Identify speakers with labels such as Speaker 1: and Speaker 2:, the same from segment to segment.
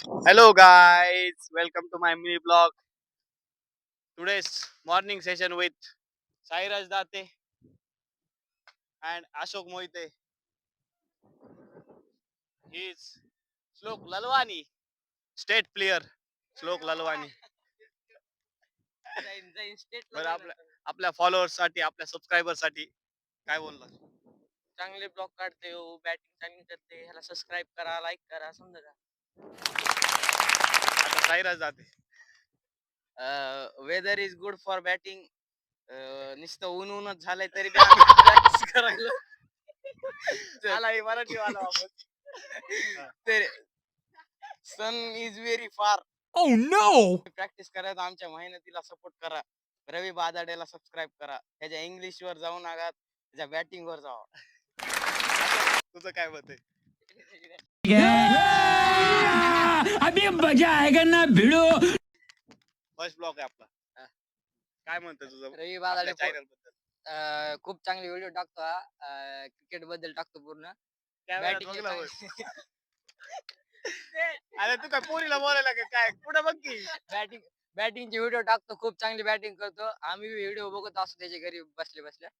Speaker 1: Hello guys, welcome to my mini blog. Today's morning session with Sairaj Date and Ashok Moite. He is Slok Lalwani, state player. Slok Lalwani. बरं आपल्या followers साठी आपल्या subscriber साठी काय बोलला?
Speaker 2: चांगले blog काढते हो, बॅटिंग चांगली करते, ह्याला सबस्क्राईब करा, लाईक करा, समजा का.
Speaker 1: आता साईराज जाते.
Speaker 2: Weather is good for batting. नुसतं ऊनच झालंय तरी प्रॅक्टिस करायला.
Speaker 1: आला हे मराठी वाला वापस.
Speaker 2: तर सन इज व्हेरी फार.
Speaker 3: Oh no!
Speaker 2: प्रॅक्टिस करायचं, आमच्या मेहनतीला सपोर्ट करा. रवी बादाडेला सबस्क्राईब करा. त्याच्या इंग्लिश वर जाऊ नका, त्याच्या बॅटिंग वर जावा.
Speaker 1: तुझं काय मत आहे?
Speaker 3: अभी मजा आएगा ना भिड़ो.
Speaker 1: फर्स्ट ब्लॉग आहे आपला. काय म्हणतो तुझं
Speaker 2: रवी बादाडे
Speaker 1: चॅनल बद्दल?
Speaker 2: खूप चांगले व्हिडिओ टाकतो हा. क्रिकेट बद्दल टाकतो पूर्ण.
Speaker 1: Batting अरे तू काय पोरीला बोलायला का काय? पुढे बघ की.
Speaker 2: बॅटिंगचे व्हिडिओ टाकतो, खूप चांगली बॅटिंग करतो. आम्ही व्हिडिओ बघत असतो त्याच्या घरी बसल्या बसल्या.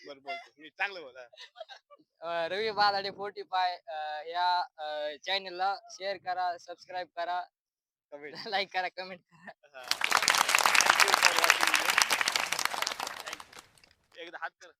Speaker 1: बरं बोलतो मी चांगलं बोला.
Speaker 2: रवी बादाडे 45 या चॅनलला शेअर करा, सबस्क्राईब करा,
Speaker 1: कमेंट
Speaker 2: लाईक करा, कमेंट करा.
Speaker 1: एकदा हात कर.